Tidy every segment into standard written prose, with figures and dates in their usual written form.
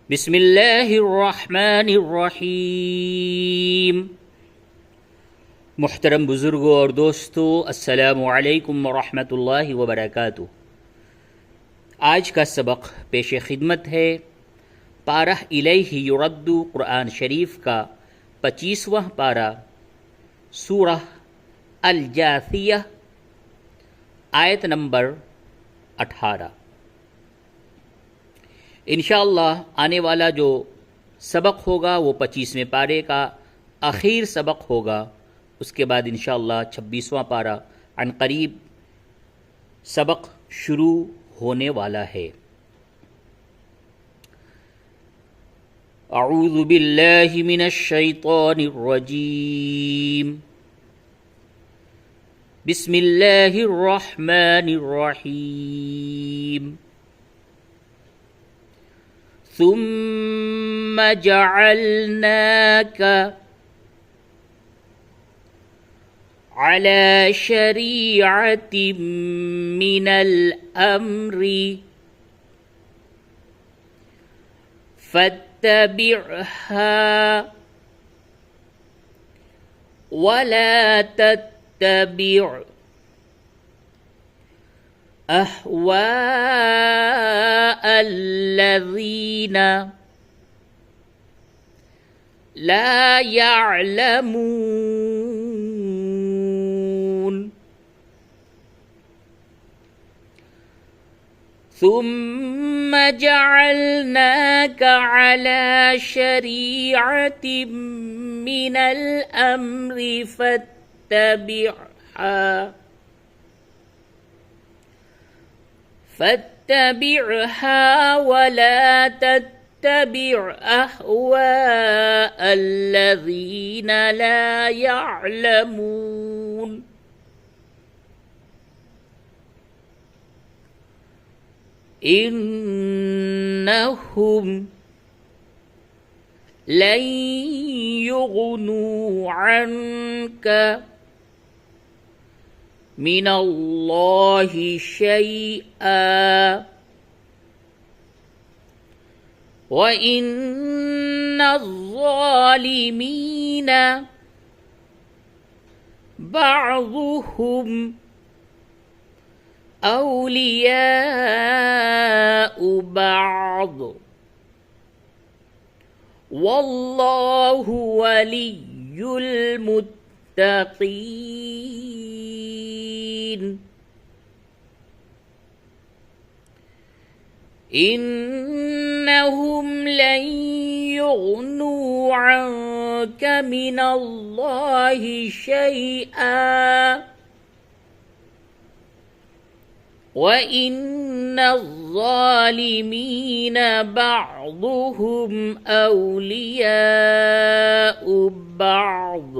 बिस्मिल्लाहिर्रहमानिर्रहीम। मुहतरम बुज़ुर्गों और दोस्तों, अस्सलामु अलैकुम वरहमतुल्लाहि वबरकातुहू। आज का सबक पेश खिदमत है पारह इलैहि युरद्दु कुरान शरीफ का 25वां पारा, सूरह अल जासिया, आयत नंबर 18। इंशाअल्लाह आने वाला जो सबक होगा वो 25वें पारे का आखिर सबक होगा। उसके बाद इंशाअल्लाह 26वां पारा अनकरीब सबक शुरू होने वाला है। अऊज़ु बिल्लाहि मिनश शैतानिर रजीम। बिस्मिल्लाहिर रहमानिर रहीम। सुम्मा जअलनाका अला शरीअतिम मिनल अम्रि फत्तबिअहा वला तत्तबिअ अहवाअल्लज़ीना ला यअलमून। सुम्मा जअलनाका अला शरीअतिम मिनल अम्रि फत्तबिअहा वला तत्तबिअ अहवाअल्लज़ीना ला यअलमून। इन्नहुम लन युग़्नू अन्का मिनल्लाहि शैआ व इन्नज़्ज़ालिमीन बअज़ुहुम औलियाउ बअज़ वल्लाहु वलियुल मुत्तक़ीन। इन्नहुम लन युग़्नू अन्का मिनल्लाहि शैआ व इन्नज़्ज़ालिमीन बअज़ुहुम औलियाउ बअज़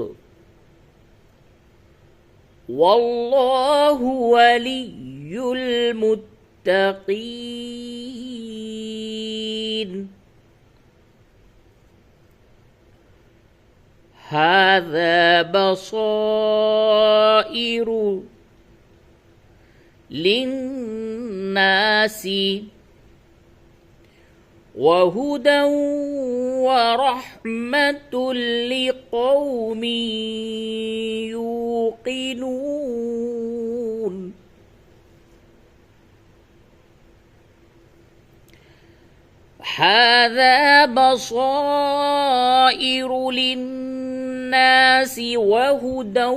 वल्लाहु वलियुल मुत्तक़ीन। हाज़ा बसाइरु लिन्नासि वहुदन वरहमतुल लिक़ौमिन यूक़िनून। हाज़ा बसाइरु लिन्नासि वहुदन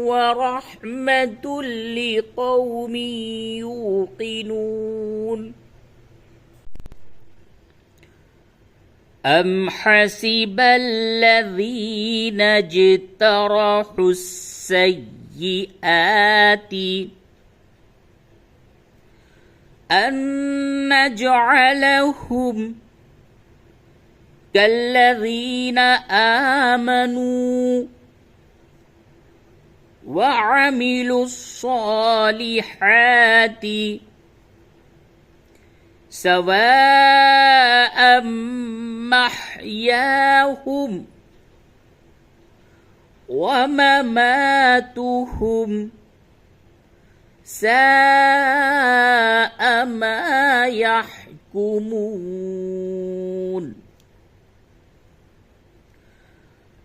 वरहमतुल लिक़ौमिन यूक़िनून। अम हसिबल्लज़ीना इज्तरहुस्सय्यिआति अन नजअलहुम कल्लज़ीना आमनू वअमिलुस्सॉलिहाति सवाअम महयाहुम वममातुहुम साअ मा यहकुमून।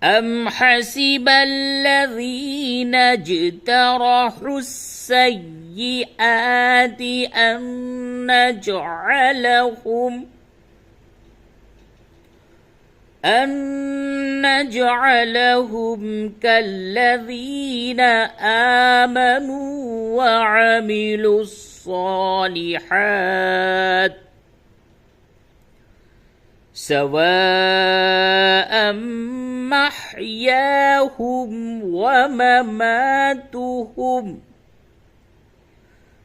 أم حسب الذين اجترحوا السيئات أن نجعلهم كالذين آمنوا وعملوا الصالحات سواء محياهم ومماتهم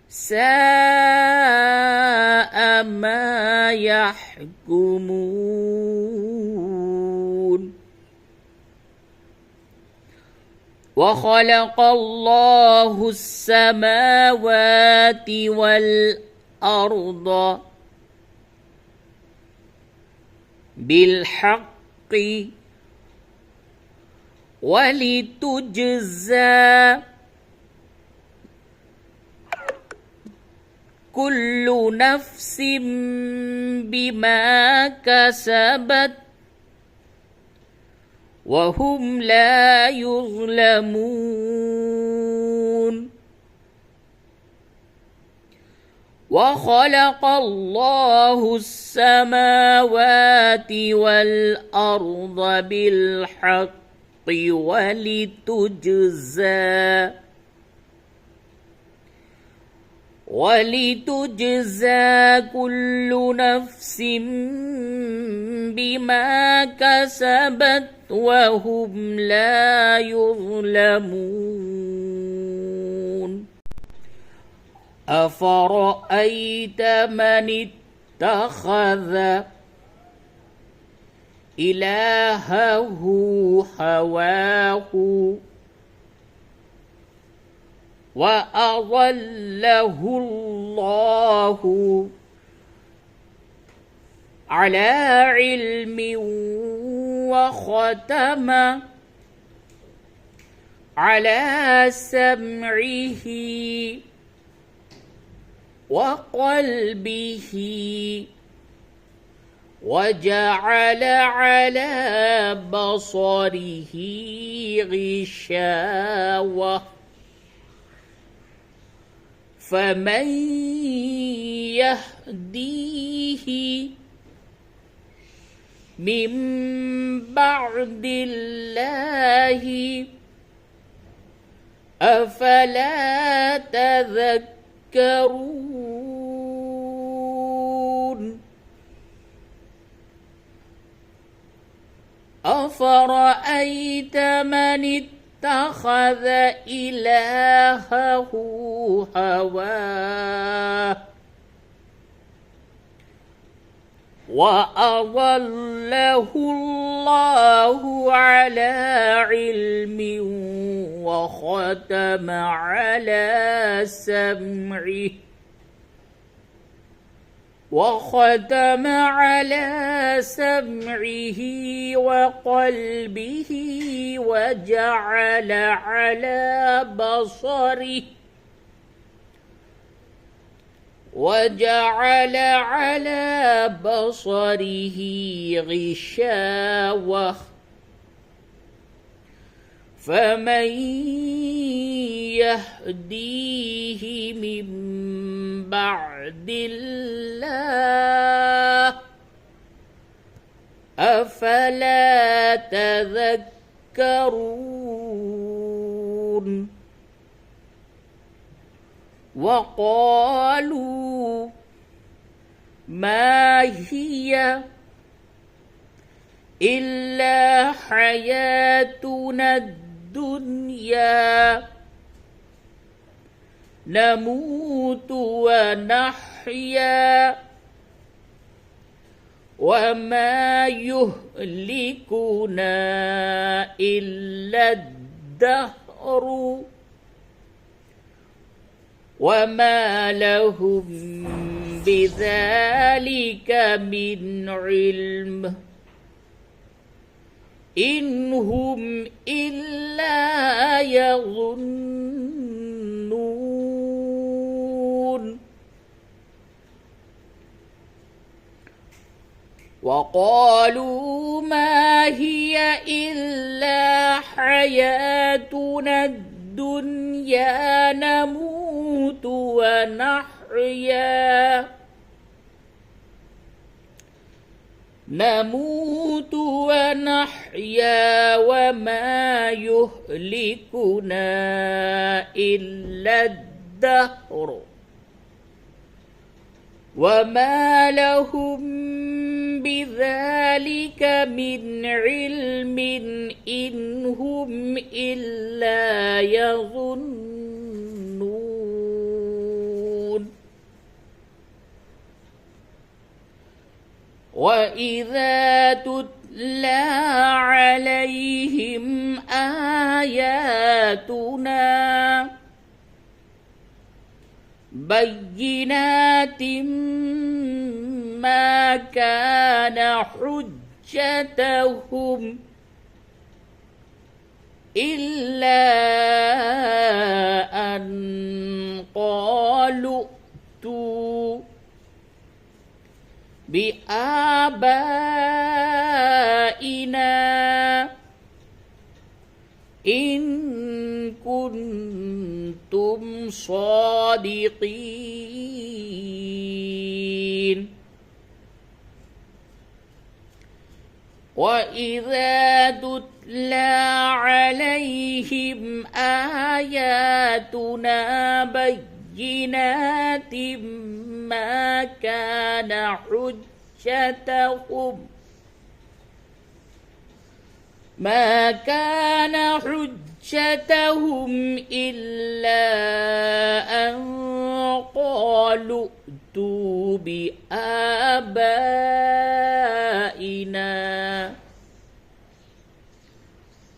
ساء ما يحكمون. وخلق الله السماوات والأرض بالحق ولتجزى كل نفس بما كسبت وهم لا يظلمون. وخلق الله السماوات والأرض بالحق ولتجزى كل نفس بما كسبت وهم لا يظلمون. أفرأيت من اتخذ إلهه هواه وأضله الله على علم وختم على سمعه وقلبه وجعل على بصره غشاوة فمن يهديه من بعد الله أفلا تذكرون. أفرأيت من اتخذ إلهه هواه وأضله الله على علم وختم على سمعه وقلبه وجعل على بصره غشاوة فمن يهديه من بعد الله أفلا تذكرون. وقالوا ما هي إلا حياتنا الدنيا نموت ونحيا وما يهلكنا إلا الدهر وما لهم بذلك من علم إن هم إلا يظنون. وقالوا ما هي إلا حياتنا الدنيا نموت ونحيا وما يهلكنا إلا الدهر وما لهم بذلك من علم إن هم إلا يظنون وإذا تتلى عليهم آياتنا بينات ما كان حجتهم إلا أن قالوا ائتوا بآبائنا إن كنتم صادقين وإذا تتلى عليهم آياتنا بينات ما كان حجتهم إلا أن قالوا ائتوا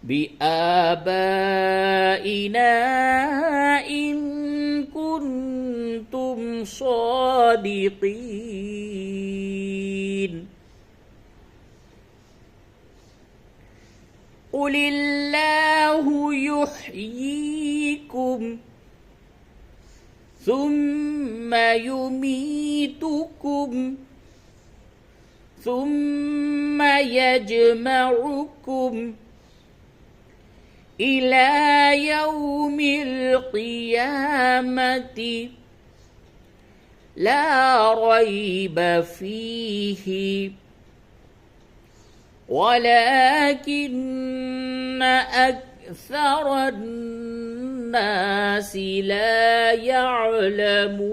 بآبائنا إن كنتم صادقين قل الله يحييكم ثم يميتكم ثم يجمعكم إلى يوم القيامة لا ريب فيه ولكن أكثر الناس لا يعلمون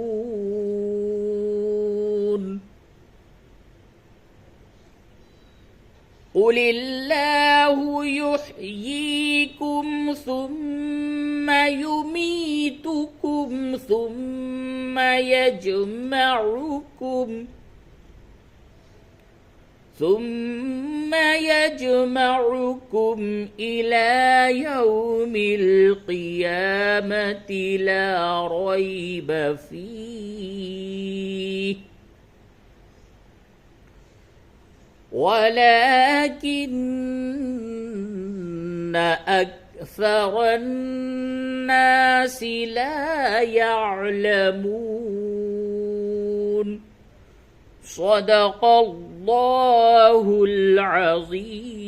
قل الله يحييكم ثم يميتكم ثم يجمعكم إلى يوم القيامة لا ريب فيه ولكن أكثر الناس لا يعلمون صدق الله العظيم